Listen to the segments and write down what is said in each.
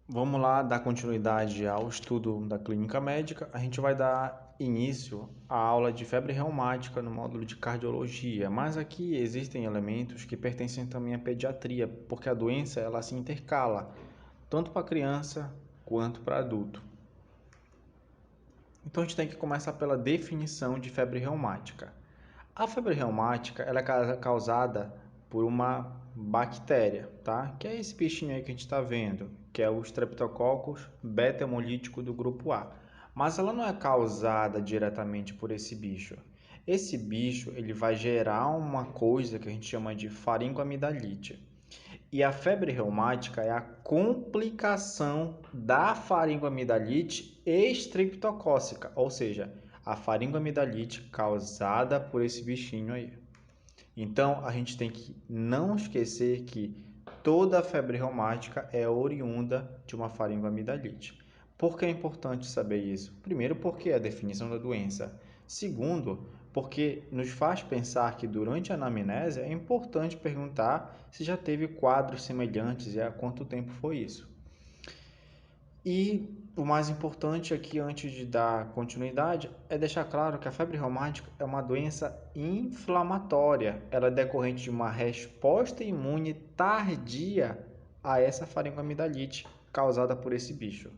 Vamos lá dar continuidade ao estudo da clínica médica. A gente vai dar início à aula de febre reumática no módulo de cardiologia, mas aqui existem elementos que pertencem também à pediatria, porque a doença ela se intercala tanto para criança quanto para adulto. Então a gente tem que começar pela definição de febre reumática. A febre reumática ela é causada por uma bactéria, tá? Que é esse bichinho aí que a gente está vendo, que é o Streptococcus beta-hemolítico do grupo A. Mas ela não é causada diretamente por esse bicho. Esse bicho ele vai gerar uma coisa que a gente chama de faringoamidalite. E a febre reumática é a complicação da faringoamidalite estreptocócica, ou seja, a faringoamidalite causada por esse bichinho aí. Então, a gente tem que não esquecer que toda a febre reumática é oriunda de uma faringoamidalite. Por que é importante saber isso? Primeiro, porque é a definição da doença. Segundo, porque nos faz pensar que durante a anamnese é importante perguntar se já teve quadros semelhantes e há quanto tempo foi isso. E o mais importante aqui, antes de dar continuidade, é deixar claro que a febre reumática é uma doença inflamatória. Ela é decorrente de uma resposta imune tardia a essa faringoamidalite causada por esse bicho.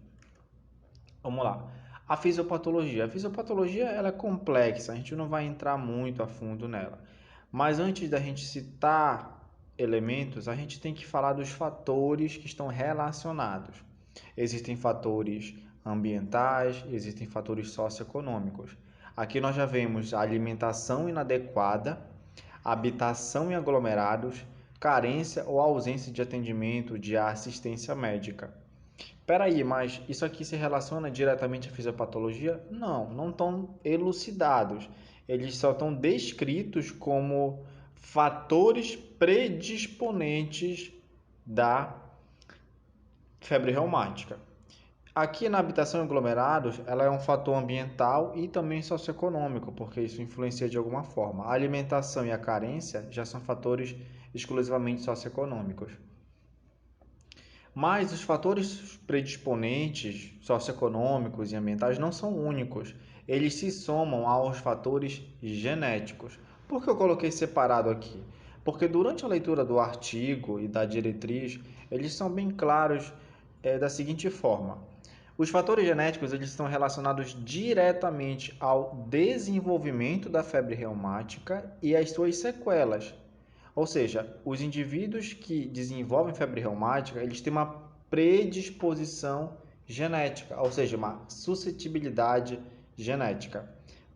Vamos lá. A fisiopatologia. A fisiopatologia ela é complexa, a gente não vai entrar muito a fundo nela. Mas antes da gente citar elementos, a gente tem que falar dos fatores que estão relacionados. Existem fatores ambientais, existem fatores socioeconômicos. Aqui nós já vemos a alimentação inadequada, habitação em aglomerados, carência ou ausência de atendimento de assistência médica. Peraí, mas isso aqui se relaciona diretamente à fisiopatologia? Não, não estão elucidados. Eles só estão descritos como fatores predisponentes da febre reumática. Aqui na habitação em aglomerados, ela é um fator ambiental e também socioeconômico, porque isso influencia de alguma forma. A alimentação e a carência já são fatores exclusivamente socioeconômicos. Mas os fatores predisponentes socioeconômicos e ambientais não são únicos. Eles se somam aos fatores genéticos. Por que eu coloquei separado aqui? Porque durante a leitura do artigo e da diretriz, eles são bem claros da seguinte forma. Os fatores genéticos eles estão relacionados diretamente ao desenvolvimento da febre reumática e às suas sequelas. Ou seja, os indivíduos que desenvolvem febre reumática, eles têm uma predisposição genética, ou seja, uma suscetibilidade genética.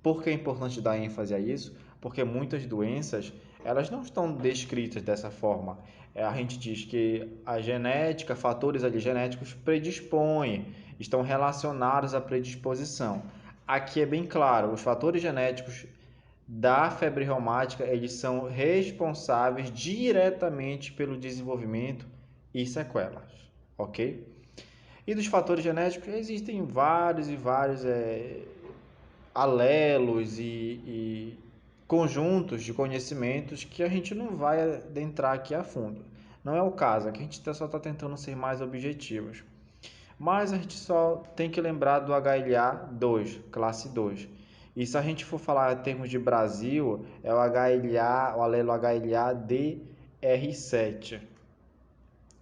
Por que é importante dar ênfase a isso? Porque muitas doenças, elas não estão descritas dessa forma. A gente diz que a genética, fatores ali genéticos predispõem, estão relacionados à predisposição. Aqui é bem claro, os fatores genéticos da febre reumática, eles são responsáveis diretamente pelo desenvolvimento e sequelas, ok? E dos fatores genéticos existem vários e vários alelos e conjuntos de conhecimentos que a gente não vai adentrar aqui a fundo. Não é o caso, aqui a gente só está tentando ser mais objetivos. Mas a gente só tem que lembrar do HLA-2, classe 2. E se a gente for falar em termos de Brasil, é o HLA, o alelo HLA-DR7.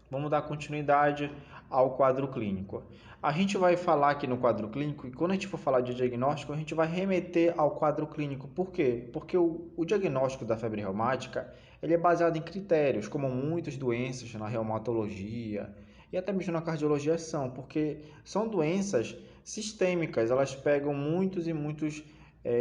Vamos dar continuidade ao quadro clínico. A gente vai falar aqui no quadro clínico e quando a gente for falar de diagnóstico, a gente vai remeter ao quadro clínico. Por quê? Porque o diagnóstico da febre reumática ele é baseado em critérios, como muitas doenças na reumatologia e até mesmo na cardiologia são, porque são doenças sistêmicas, elas pegam muitos e muitos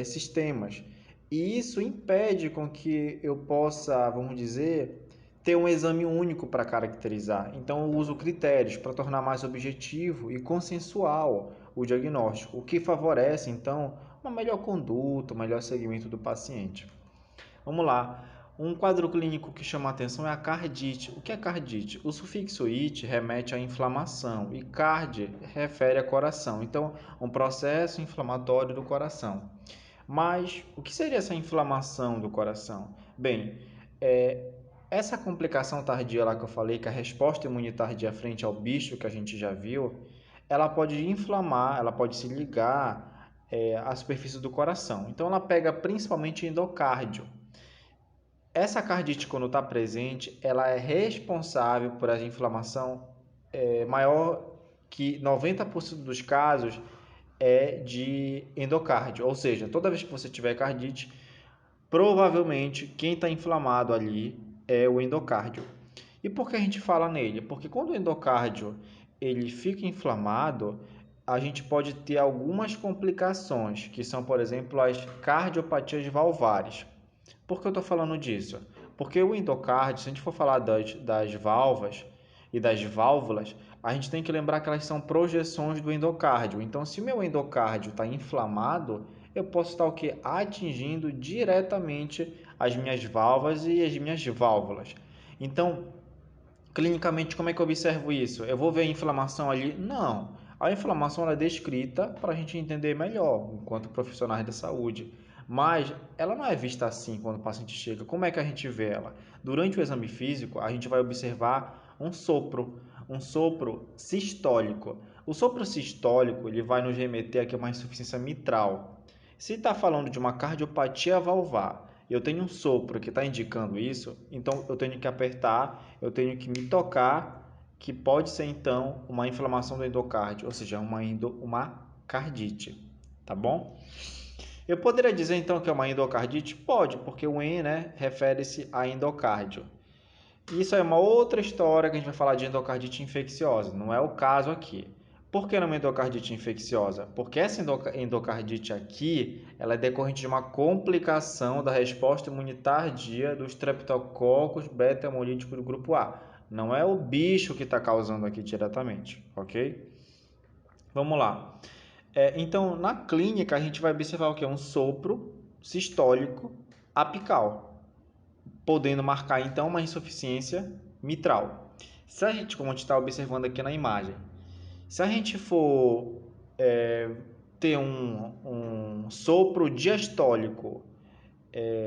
sistemas. E isso impede com que eu possa, vamos dizer, ter um exame único para caracterizar. Então, eu uso critérios para tornar mais objetivo e consensual o diagnóstico, o que favorece, então, uma melhor conduta, um melhor segmento do paciente. Vamos lá. Um quadro clínico que chama a atenção é a cardite. O que é cardite? O sufixo "it" remete à inflamação e "card" refere a coração. Então, um processo inflamatório do coração. Mas o que seria essa inflamação do coração? Bem, Essa complicação tardia lá que eu falei, que a resposta imune tardia frente ao bicho que a gente já viu, ela pode inflamar, ela pode se ligar à superfície do coração. Então ela pega principalmente endocárdio. Essa cardite, quando está presente, ela é responsável por essa inflamação maior que 90% dos casos é de endocárdio. Ou seja, toda vez que você tiver cardite, provavelmente quem está inflamado ali é o endocárdio. E por que a gente fala nele? Porque quando o endocárdio ele fica inflamado, a gente pode ter algumas complicações, que são, por exemplo, as cardiopatias valvares. Por que eu estou falando disso? Porque o endocárdio, se a gente for falar das válvulas e das válvulas, a gente tem que lembrar que elas são projeções do endocárdio. Então, se o meu endocárdio está inflamado, eu posso estar o quê? Atingindo diretamente as minhas válvulas e as minhas válvulas. Então, clinicamente, como é que eu observo isso? Eu vou ver a inflamação ali? Não. A inflamação ela é descrita para a gente entender melhor, enquanto profissionais da saúde. Mas ela não é vista assim quando o paciente chega. Como é que a gente vê ela? Durante o exame físico, a gente vai observar um sopro sistólico. O sopro sistólico ele vai nos remeter aqui a uma insuficiência mitral. Se está falando de uma cardiopatia valvar, eu tenho um sopro que está indicando isso, então eu tenho que apertar, eu tenho que me tocar, que pode ser então uma inflamação do endocárdio, ou seja, uma cardite, tá bom? Eu poderia dizer então que é uma endocardite? Pode, porque o en, né, refere-se a endocárdio. Isso é uma outra história que a gente vai falar de endocardite infecciosa, não é o caso aqui. Por que não endocardite infecciosa? Porque essa endocardite aqui, ela é decorrente de uma complicação da resposta imune tardia dos streptococcus beta-hemolíticos do grupo A. Não é o bicho que está causando aqui diretamente, ok? Vamos lá. Então, na clínica, a gente vai observar o que? Um sopro sistólico apical, podendo marcar então uma insuficiência mitral. Se a gente, como a gente está observando aqui na imagem, se a gente for ter um sopro diastólico,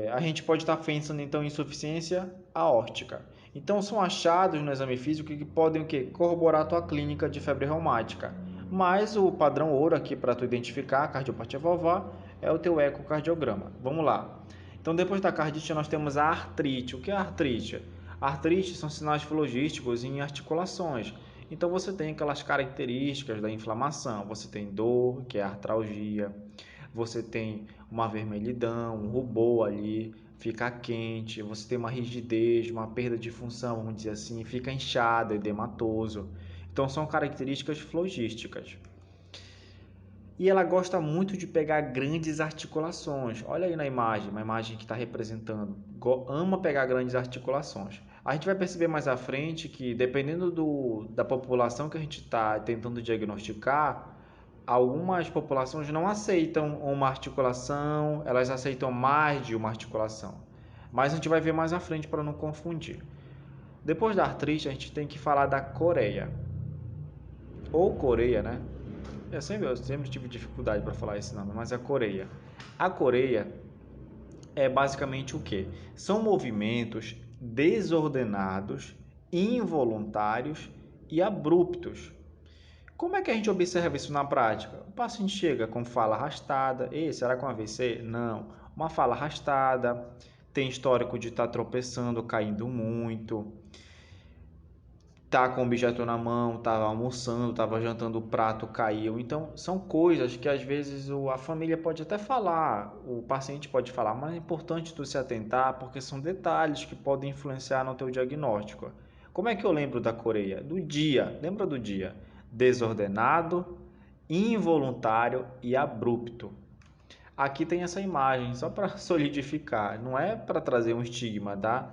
a gente pode estar pensando então em insuficiência aórtica. Então são achados no exame físico que podem o quê? Corroborar a tua clínica de febre reumática. Mas o padrão ouro aqui para tu identificar a cardiopatia valvar é o teu ecocardiograma. Vamos lá. Então depois da cardite nós temos a artrite. O que é a artrite? A artrite são sinais flogísticos em articulações. Então você tem aquelas características da inflamação. Você tem dor, que é a artralgia. Você tem uma vermelhidão, um rubor ali, fica quente, você tem uma rigidez, uma perda de função, vamos dizer assim, fica inchado, edematoso. Então são características flogísticas. E ela gosta muito de pegar grandes articulações. Olha aí na imagem, uma imagem que está representando. Ama pegar grandes articulações. A gente vai perceber mais à frente que, dependendo da população que a gente está tentando diagnosticar, algumas populações não aceitam uma articulação, elas aceitam mais de uma articulação. Mas a gente vai ver mais à frente para não confundir. Depois da artrite, a gente tem que falar da coreia. Ou coreia, né? Eu sempre tive dificuldade para falar esse nome, mas é a coreia. A coreia é basicamente o quê? São movimentos desordenados, involuntários e abruptos. Como é que a gente observa isso na prática? O paciente chega com fala arrastada. Será que é um AVC? Não. Uma fala arrastada, tem histórico de estar tropeçando, caindo muito, tá com o objeto na mão, estava almoçando, estava jantando, o prato caiu. Então, são coisas que às vezes a família pode até falar, o paciente pode falar, mas é importante tu se atentar porque são detalhes que podem influenciar no teu diagnóstico. Como é que eu lembro da coreia? Do dia, lembra do dia? Desordenado, involuntário e abrupto. Aqui tem essa imagem, só para solidificar, não é para trazer um estigma da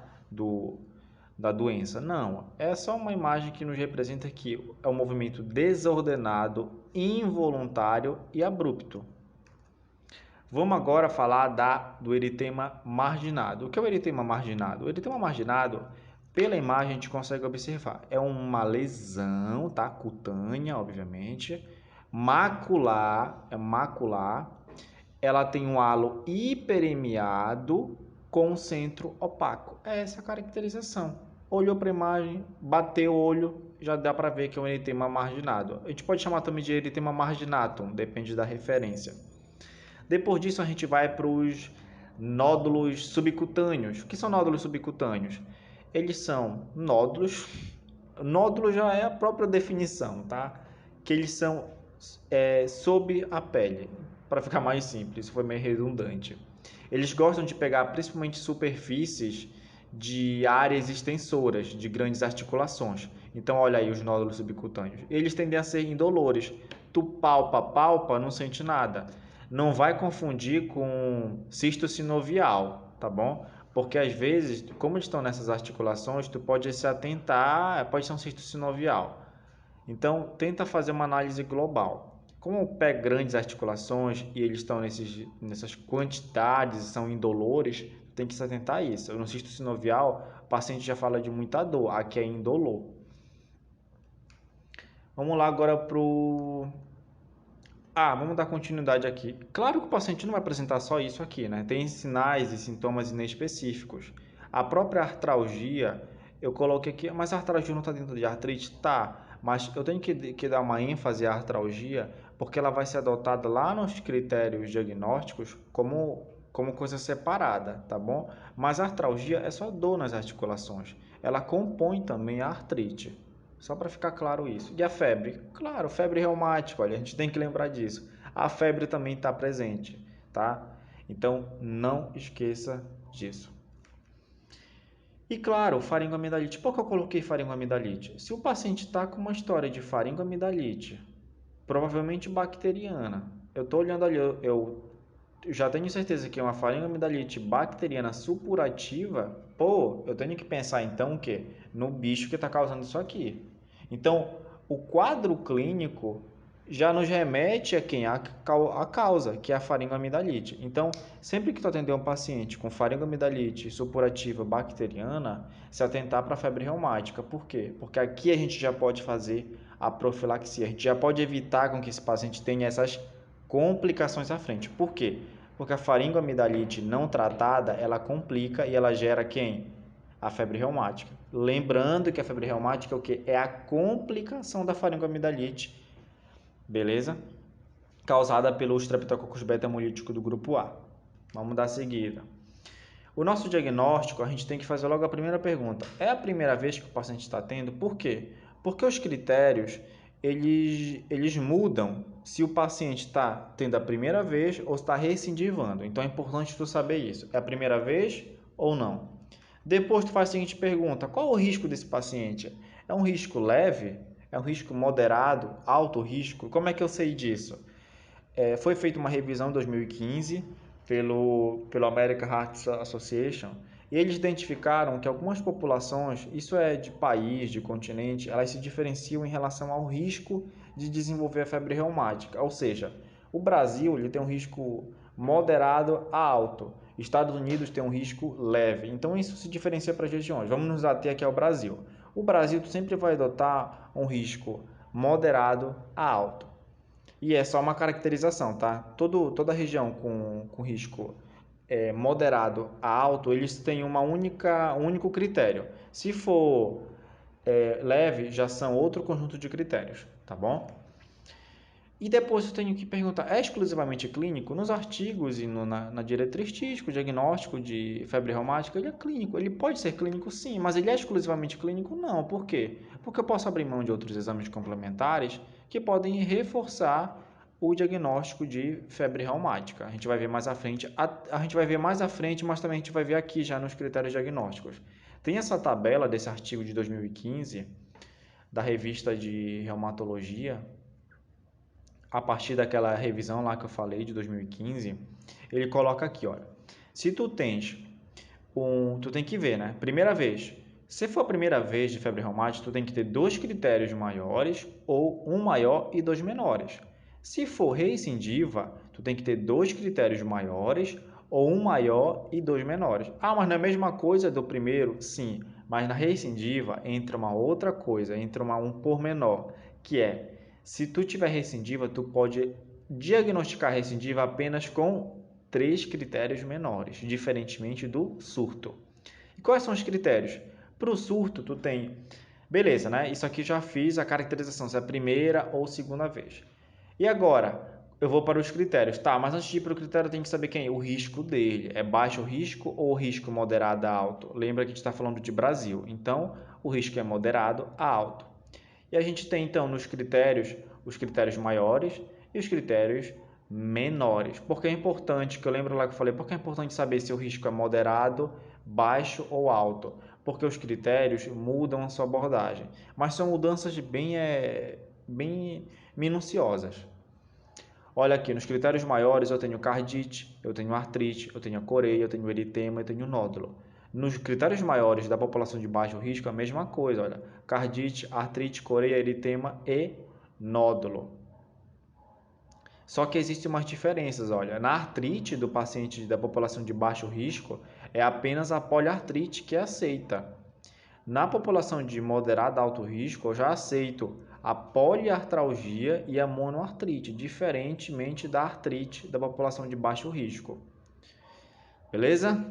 doença, não. É só uma imagem que nos representa que é um movimento desordenado, involuntário e abrupto. Vamos agora falar do eritema marginado. O que é o eritema marginado? O eritema marginado, pela imagem, a gente consegue observar. É uma lesão, tá? Cutânea, obviamente. Macular, ela tem um halo hiperemiado com centro opaco. É essa a caracterização. Olhou para a imagem, bateu o olho, já dá para ver que é um eritema marginado. A gente pode chamar também de eritema marginatum, depende da referência. Depois disso, a gente vai para os nódulos subcutâneos. O que são nódulos subcutâneos? Eles são nódulos. Nódulo já é a própria definição, tá? Que eles são sob a pele. Para ficar mais simples, isso foi meio redundante. Eles gostam de pegar principalmente superfícies de áreas extensoras, de grandes articulações. Então, olha aí os nódulos subcutâneos. Eles tendem a ser indolores. Tu palpa, não sente nada. Não vai confundir com cisto sinovial, tá bom? Porque às vezes, como eles estão nessas articulações, tu pode se atentar, pode ser um cisto sinovial. Então, tenta fazer uma análise global. Como pega grandes articulações e eles estão nessas quantidades e são indolores, tem que se atentar a isso. No cisto sinovial, o paciente já fala de muita dor, aqui é indolor. Vamos lá agora para o... vamos dar continuidade aqui. Claro que o paciente não vai apresentar só isso aqui, né? Tem sinais e sintomas inespecíficos. A própria artralgia, eu coloquei aqui, mas a artralgia não está dentro de artrite? Tá, mas eu tenho que dar uma ênfase à artralgia, porque ela vai ser adotada lá nos critérios diagnósticos como coisa separada, tá bom? Mas a artralgia é só dor nas articulações. Ela compõe também a artrite. Só para ficar claro isso. E a febre? Claro, febre reumática, olha, a gente tem que lembrar disso. A febre também está presente, tá? Então, não esqueça disso. E claro, faringoamidalite. Por que eu coloquei faringoamidalite? Se o paciente está com uma história de faringoamidalite, provavelmente bacteriana, eu estou olhando ali, eu já tenho certeza que é uma faringoamidalite bacteriana supurativa, eu tenho que pensar então o quê? No bicho que está causando isso aqui. Então, o quadro clínico já nos remete a quem? A causa, que é a faringoamidalite. Então, sempre que tu atender um paciente com faringoamidalite supurativa bacteriana, se atentar para a febre reumática. Por quê? Porque aqui a gente já pode fazer a profilaxia, a gente já pode evitar com que esse paciente tenha essas complicações à frente. Por quê? Porque a faringoamidalite não tratada, ela complica e ela gera quem? A febre reumática. Lembrando que a febre reumática é o quê? É a complicação da faringoamidalite, beleza? Causada pelo Streptococcus beta-hemolítico do grupo A. Vamos dar seguida. O nosso diagnóstico, a gente tem que fazer logo a primeira pergunta. É a primeira vez que o paciente está tendo? Por quê? Porque os critérios, eles mudam se o paciente está tendo a primeira vez ou está recidivando. Então, é importante tu saber isso. É a primeira vez ou não? Depois, tu faz a seguinte pergunta. Qual é o risco desse paciente? É um risco leve? É um risco moderado? Alto risco? Como é que eu sei disso? Foi feita uma revisão em 2015 pelo American Heart Association e eles identificaram que algumas populações, isso é de país, de continente, elas se diferenciam em relação ao risco de desenvolver a febre reumática. Ou seja, o Brasil ele tem um risco moderado a alto, Estados Unidos tem um risco leve. Então isso se diferencia para as regiões. Vamos nos ater aqui ao Brasil. O Brasil sempre vai adotar um risco moderado a alto. E é só uma caracterização, tá? Toda região com risco moderado a alto, eles têm um único critério. Se for leve, já são outro conjunto de critérios, tá bom? E depois eu tenho que perguntar, é exclusivamente clínico? Nos artigos e na diretriz típico, diagnóstico de febre reumática, ele é clínico. Ele pode ser clínico sim, mas ele é exclusivamente clínico? Não. Por quê? Porque eu posso abrir mão de outros exames complementares que podem reforçar o diagnóstico de febre reumática. A gente vai ver mais à frente, mas também a gente vai ver aqui já nos critérios diagnósticos. Tem essa tabela desse artigo de 2015 da revista de reumatologia, a partir daquela revisão lá que eu falei de 2015, ele coloca aqui, olha, se tu tem que ver, né? Primeira vez, se for a primeira vez de febre reumática, tu tem que ter 2 critérios maiores ou um maior e 2 menores. Se for recidiva, tu tem que ter 2 critérios maiores ou um maior e 2 menores. Mas não é a mesma coisa do primeiro? Sim, mas na recidiva entra uma outra coisa, entra um pormenor, que se tu tiver recidiva, tu pode diagnosticar recidiva apenas com 3 critérios menores, diferentemente do surto. E quais são os critérios? Para o surto, tu tem... Beleza, né? Isso aqui já fiz a caracterização, se é a primeira ou segunda vez. E agora, eu vou para os critérios. Tá, mas antes de ir para o critério, eu tenho que saber quem? O risco dele. É baixo risco ou risco moderado a alto? Lembra que a gente está falando de Brasil. Então, o risco é moderado a alto. E a gente tem, então, nos critérios, os critérios maiores e os critérios menores. Porque é importante, que eu lembro lá que eu falei, porque é importante saber se o risco é moderado, baixo ou alto. Porque os critérios mudam a sua abordagem. Mas são mudanças bem minuciosas. Olha aqui, nos critérios maiores eu tenho cardite, eu tenho artrite, eu tenho coreia, eu tenho eritema, eu tenho nódulo. Nos critérios maiores da população de baixo risco, a mesma coisa, olha, cardite, artrite, coreia, eritema e nódulo. Só que existem umas diferenças, olha, na artrite do paciente da população de baixo risco, é apenas a poliartrite que é aceita. Na população de moderado a alto risco, eu já aceito a poliartralgia e a monoartrite, diferentemente da artrite da população de baixo risco. Beleza?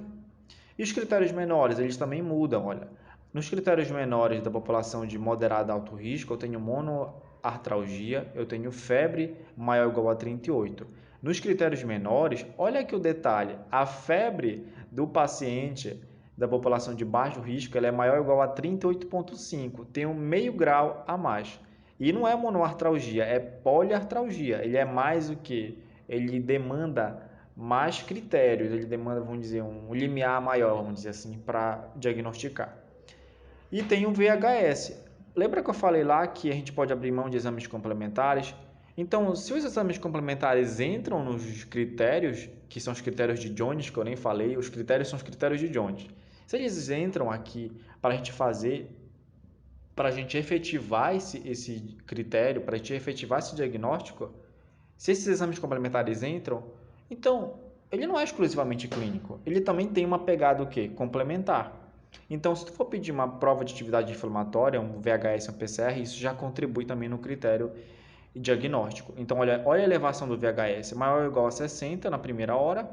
E os critérios menores, eles também mudam, olha. Nos critérios menores da população de moderado a alto risco, eu tenho monoartralgia, eu tenho febre maior ou igual a 38. Nos critérios menores, olha aqui o detalhe, a febre do paciente da população de baixo risco, ela é maior ou igual a 38,5, tem um meio grau a mais. E não é monoartralgia, é poliartralgia. Ele é mais o que? Ele demanda mais critérios, ele demanda, vamos dizer, um limiar maior, vamos dizer assim, para diagnosticar. E tem o VHS. Lembra que eu falei lá que a gente pode abrir mão de exames complementares? Então, se os exames complementares entram nos critérios, que são os critérios de Jones, que eu nem falei, os critérios são os critérios de Jones. Se eles entram aqui para a gente fazer, para a gente efetivar esse critério, para a gente efetivar esse diagnóstico, se esses exames complementares entram, então ele não é exclusivamente clínico, ele também tem uma pegada o quê? Complementar. Então, se tu for pedir uma prova de atividade inflamatória, um VHS, um PCR, isso já contribui também no critério diagnóstico. Então, olha a elevação do VHS, maior ou igual a 60 na primeira hora,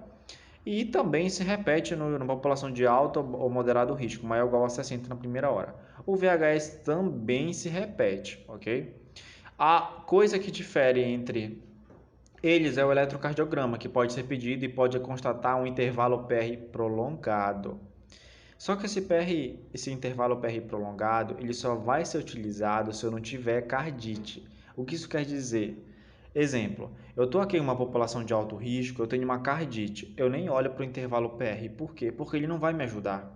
e também se repete na população de alto ou moderado risco, maior ou igual a 60 na primeira hora. O VHS também se repete, ok? A coisa que difere entre eles é o eletrocardiograma, que pode ser pedido e pode constatar um intervalo PR prolongado. Só que esse intervalo PR prolongado, ele só vai ser utilizado se eu não tiver cardite. O que isso quer dizer? Exemplo, eu estou aqui em uma população de alto risco, eu tenho uma cardite, eu nem olho para o intervalo PR. Por quê? Porque ele não vai me ajudar.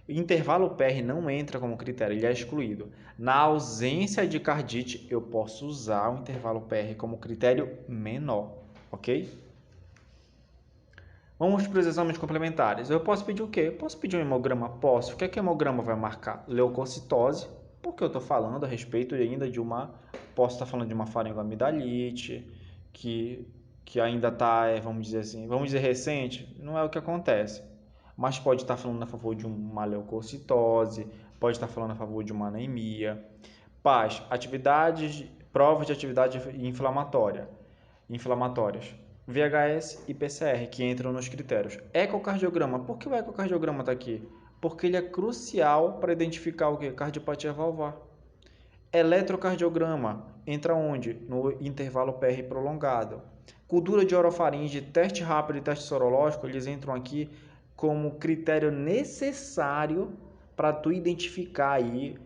O intervalo PR não entra como critério, ele é excluído. Na ausência de cardite, eu posso usar o intervalo PR como critério menor, ok? Vamos para os exames complementares. Eu posso pedir o quê? Eu posso pedir um hemograma? Posso. O que é que o hemograma vai marcar? Leucocitose, porque eu estou falando a respeito ainda de uma... Posso estar falando de uma faringoamidalite, que ainda está, vamos dizer assim, vamos dizer recente, não é o que acontece. Mas pode estar falando a favor de uma leucocitose, pode estar falando a favor de uma anemia. PAS, provas de atividade inflamatórias. VHS e PCR, que entram nos critérios. Ecocardiograma. Por que o ecocardiograma está aqui? Porque ele é crucial para identificar o que? Cardiopatia valvar. Eletrocardiograma. Entra onde? No intervalo PR prolongado. Cultura de orofaringe, teste rápido e teste sorológico, eles entram aqui como critério necessário para tu identificar aí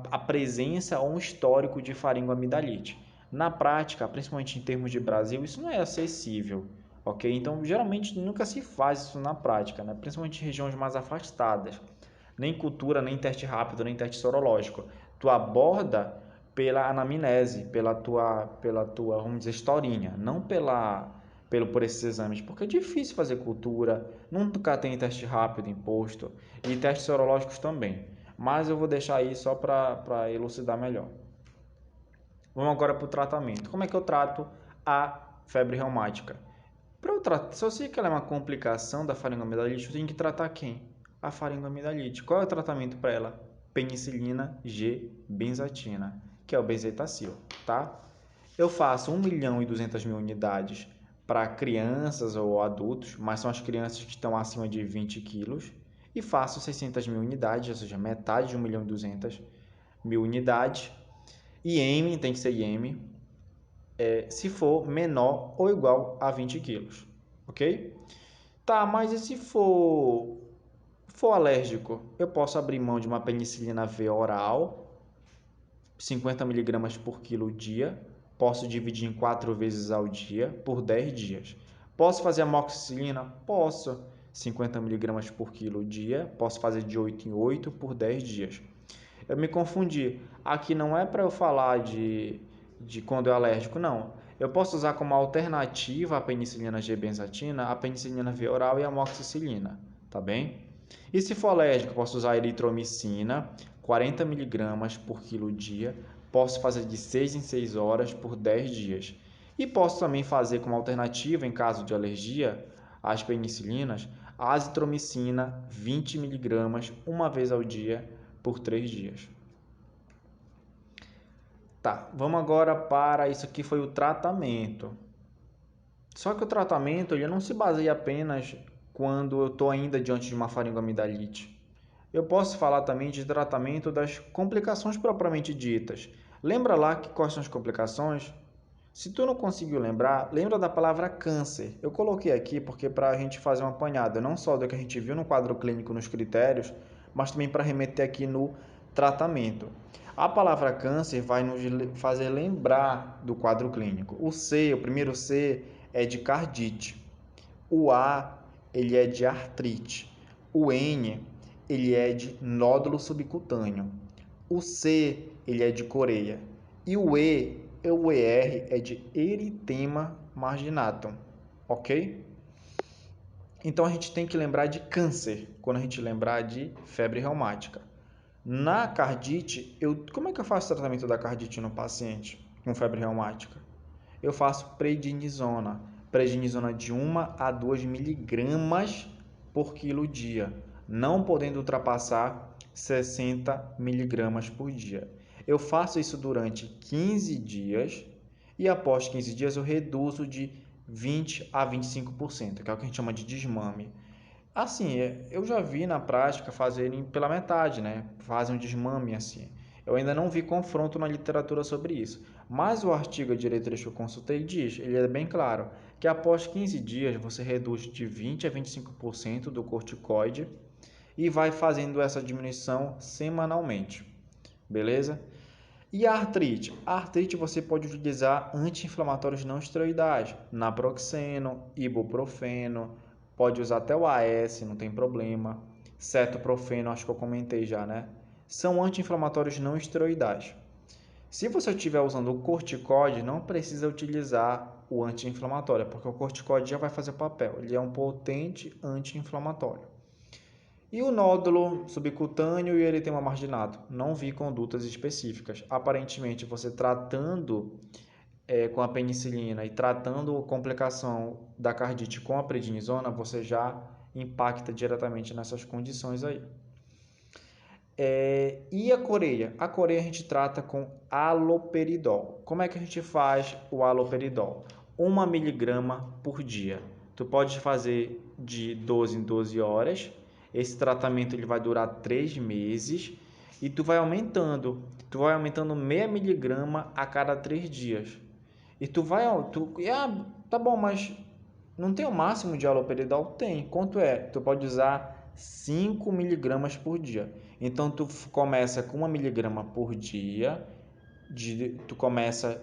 a presença ou um histórico de faringoamidalite. Na prática, principalmente em termos de Brasil, isso não é acessível, ok? Então, geralmente nunca se faz isso na prática, né? Principalmente em regiões mais afastadas. Nem cultura, nem teste rápido, nem teste sorológico. Tu aborda pela anamnese, pela tua, vamos dizer, historinha, não por esses exames, porque é difícil fazer cultura, nunca tem teste rápido imposto e testes sorológicos também. Mas eu vou deixar aí só para elucidar melhor. Vamos agora para o tratamento. Como é que eu trato a febre reumática? Se eu sei que ela é uma complicação da faringoamidalite, eu tenho que tratar quem? A faringoamidalite. Qual é o tratamento para ela? Penicilina G benzatina, que é o benzetacil, tá? Eu faço 1.200.000 unidades para crianças ou adultos, mas são as crianças que estão acima de 20 quilos, e faço 600 mil unidades, ou seja, metade de 1.200.000 unidades. IM tem que ser IM, se for menor ou igual a 20 quilos, ok? Tá, mas e se for alérgico? Eu posso abrir mão de uma penicilina V oral, 50 miligramas por quilo dia, posso dividir em 4 vezes ao dia, por 10 dias. Posso fazer amoxicilina? Posso, 50 miligramas por quilo dia, posso fazer de 8 em 8 por 10 dias. Eu me confundi, aqui não é para eu falar de quando é alérgico, não. Eu posso usar como alternativa à penicilina G-benzatina, a penicilina V oral e a amoxicilina, tá bem? E se for alérgico, posso usar a eritromicina, 40 miligramas por quilo dia, posso fazer de 6 em 6 horas por 10 dias. E posso também fazer como alternativa, em caso de alergia, às penicilinas, a azitromicina, 20 miligramas, uma vez ao dia, por 3 dias. Tá, vamos agora para isso aqui foi o tratamento. Só que o tratamento ele não se baseia apenas quando eu estou ainda diante de uma faringoamidalite. Eu posso falar também de tratamento das complicações propriamente ditas. Lembra lá que quais são as complicações? Se tu não conseguiu lembrar, lembra da palavra câncer. Eu coloquei aqui porque para a gente fazer uma apanhada não só do que a gente viu no quadro clínico nos critérios, mas também para remeter aqui no tratamento. A palavra câncer vai nos fazer lembrar do quadro clínico. O primeiro C é de cardite. O A, ele é de artrite. O N, ele é de nódulo subcutâneo. O C, ele é de coreia. E o ER é de eritema marginatum, ok? Então a gente tem que lembrar de câncer quando a gente lembrar de febre reumática. Na cardite, como é que eu faço o tratamento da cardite no paciente com febre reumática? Eu faço prednisona de 1 a 2 miligramas por quilo dia, não podendo ultrapassar 60 miligramas por dia. Eu faço isso durante 15 dias e após 15 dias eu reduzo de 20 a 25%, que é o que a gente chama de desmame. Assim, eu já vi na prática fazerem pela metade, né? Fazem um desmame assim. Eu ainda não vi confronto na literatura sobre isso. Mas o artigo de diretriz que eu consultei diz, ele é bem claro, que após 15 dias você reduz de 20 a 25% do corticoide e vai fazendo essa diminuição semanalmente. Beleza? E a artrite? A artrite você pode utilizar anti-inflamatórios não esteroidais, naproxeno, ibuprofeno, pode usar até o AS, não tem problema. Cetoprofeno, acho que eu comentei já, né? São anti-inflamatórios não esteroidais. Se você estiver usando o corticoide, não precisa utilizar o anti-inflamatório, porque o corticoide já vai fazer o papel. Ele é um potente anti-inflamatório. E o nódulo subcutâneo e eritema marginado? Não vi condutas específicas. Aparentemente, você tratando com a penicilina e tratando a complicação da cardite com a prednisona, você já impacta diretamente nessas condições aí. E a coreia? A coreia a gente trata com haloperidol. Como é que a gente faz o haloperidol? 1 miligrama por dia. Tu pode fazer de 12 em 12 horas. Esse tratamento ele vai durar 3 meses e tu vai aumentando. Tu vai aumentando meia miligrama a cada 3 dias. E tá bom, mas não tem o máximo de haloperidol? Tem. Quanto é? Tu pode usar 5 miligramas por dia. Então, tu começa com 1 miligrama por dia. Se tu começa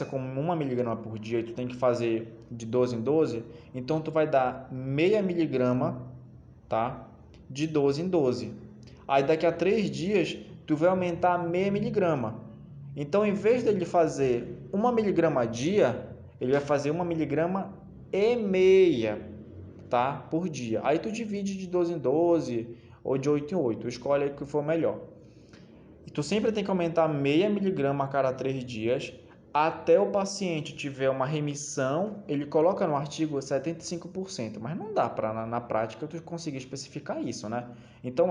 com 1 miligrama por dia e tu tem que fazer de 12 em 12, então tu vai dar meia miligrama, tá? De 12 em 12. Aí daqui a 3 dias, tu vai aumentar meia miligrama. Então, em vez dele fazer 1 miligrama a dia, ele vai fazer 1 miligrama e meia, tá? Por dia. Aí tu divide de 12 em 12 ou de 8 em 8, escolhe o que for melhor. E tu sempre tem que aumentar meia miligrama a cada 3 dias até o paciente tiver uma remissão. Ele coloca no artigo 75%, mas não dá para na prática tu conseguir especificar isso, né? Então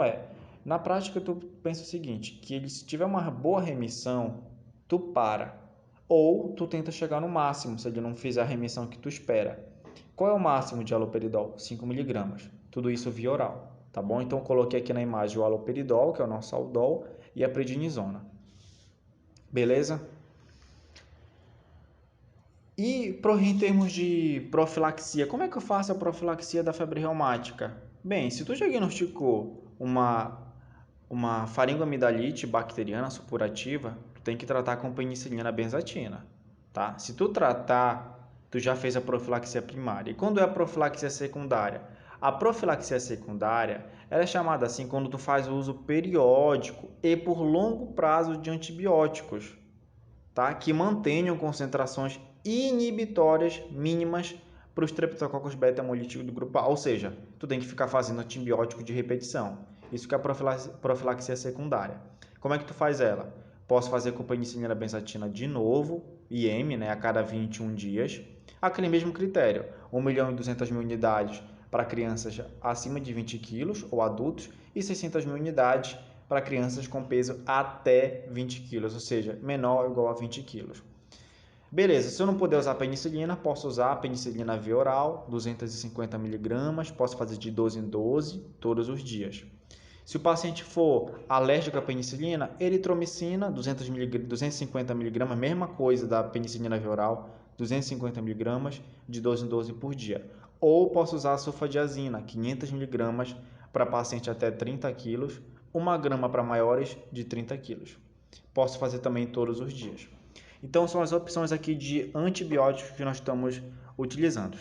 na prática tu pensa o seguinte, que ele se tiver uma boa remissão, tu para. ou tu tenta chegar no máximo, se ele não fizer a remissão que tu espera. Qual é o máximo de haloperidol? 5 miligramas. Tudo isso via oral, tá bom? Então eu coloquei aqui na imagem o haloperidol, que é o nosso Aldol, e a prednisona. Beleza? E em termos de profilaxia, como é que eu faço a profilaxia da febre reumática? Bem, se tu já diagnosticou uma faringoamidalite bacteriana supurativa, tu tem que tratar com penicilina benzatina, tá? Se tu tratar, tu já fez a profilaxia primária. E quando é a profilaxia secundária? A profilaxia secundária, ela é chamada assim quando tu faz o uso periódico e por longo prazo de antibióticos, tá? Que mantenham concentrações inibitórias mínimas para os Streptococcus beta-hemolíticos do grupo A. Ou seja, tu tem que ficar fazendo antibiótico de repetição. Isso que é a profilaxia secundária. Como é que tu faz ela? Posso fazer com penicilina benzatina de novo, IM, né, a cada 21 dias. Aquele mesmo critério, 1.200.000 unidades para crianças acima de 20 quilos ou adultos e 600.000 unidades para crianças com peso até 20 quilos, ou seja, menor ou igual a 20 quilos. Beleza, se eu não puder usar penicilina, posso usar a penicilina via oral, 250 miligramas, posso fazer de 12 em 12, todos os dias. Se o paciente for alérgico à penicilina, eritromicina, 250 miligramas, mesma coisa da penicilina via oral, 250 miligramas, de 12 em 12 por dia. Ou posso usar a sulfadiazina, 500 miligramas, para paciente até 30 quilos, 1 grama para maiores de 30 quilos. Posso fazer também todos os dias. Então, são as opções aqui de antibióticos que nós estamos utilizando.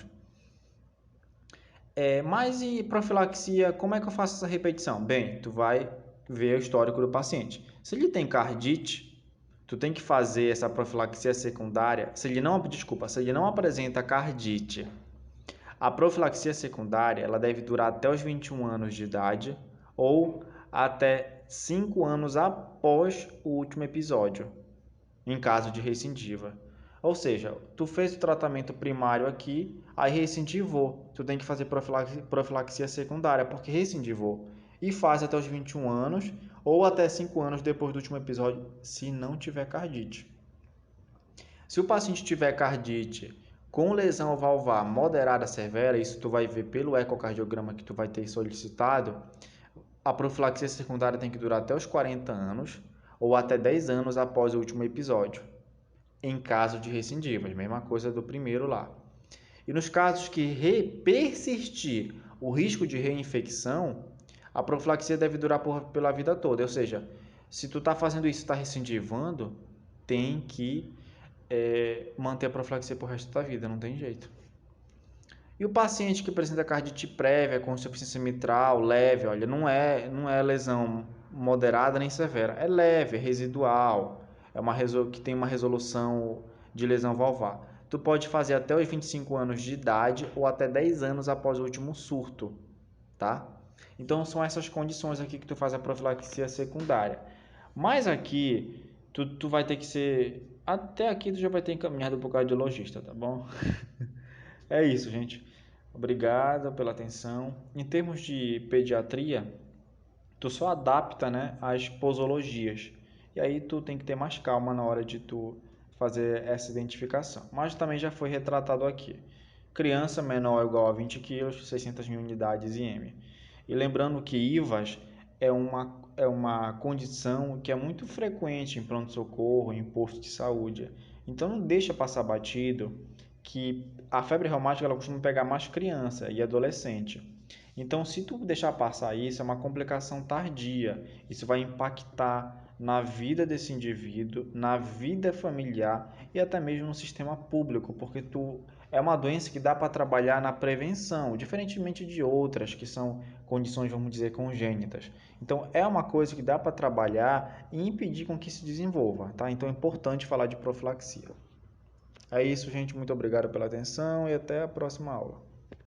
Mas e profilaxia, como é que eu faço essa repetição? Bem, tu vai ver o histórico do paciente. Se ele tem cardite, tu tem que fazer essa profilaxia secundária. Se ele não apresenta cardite, a profilaxia secundária ela deve durar até os 21 anos de idade ou até 5 anos após o último episódio, em caso de recidiva. Ou seja, tu fez o tratamento primário aqui, aí recidivou. Tu tem que fazer profilaxia secundária, porque recidivou. E faz até os 21 anos ou até 5 anos depois do último episódio, se não tiver cardite. Se o paciente tiver cardite com lesão valvar moderada severa, isso tu vai ver pelo ecocardiograma que tu vai ter solicitado, a profilaxia secundária tem que durar até os 40 anos ou até 10 anos após o último episódio, em caso de recidivas, mesma coisa do primeiro lá. E nos casos que persistir o risco de reinfecção, a profilaxia deve durar pela vida toda, ou seja, se tu está fazendo isso e está recidivando, tem que manter a profilaxia por resto da vida, não tem jeito. E o paciente que apresenta cardite prévia com insuficiência mitral leve, olha, não é lesão moderada nem severa, é leve, é residual, que tem uma resolução de lesão valvar. Tu pode fazer até os 25 anos de idade ou até 10 anos após o último surto, tá? Então são essas condições aqui que tu faz a profilaxia secundária. Mas aqui tu vai ter que ser, até aqui tu já vai ter encaminhado para o cardiologista, tá bom? É isso, gente. Obrigado pela atenção. Em termos de pediatria, tu só adapta, né, as posologias. E aí tu tem que ter mais calma na hora de tu fazer essa identificação. Mas também já foi retratado aqui. Criança menor ou igual a 20 quilos, 600.000 unidades IM. E lembrando que IVAS é uma condição que é muito frequente em pronto-socorro, em posto de saúde. Então não deixa passar batido que a febre reumática ela costuma pegar mais criança e adolescente. Então, se tu deixar passar isso, é uma complicação tardia. Isso vai impactar na vida desse indivíduo, na vida familiar e até mesmo no sistema público, porque é uma doença que dá para trabalhar na prevenção, diferentemente de outras que são condições, vamos dizer, congênitas. Então, é uma coisa que dá para trabalhar e impedir com que se desenvolva, tá? Então, é importante falar de profilaxia. É isso, gente. Muito obrigado pela atenção e até a próxima aula.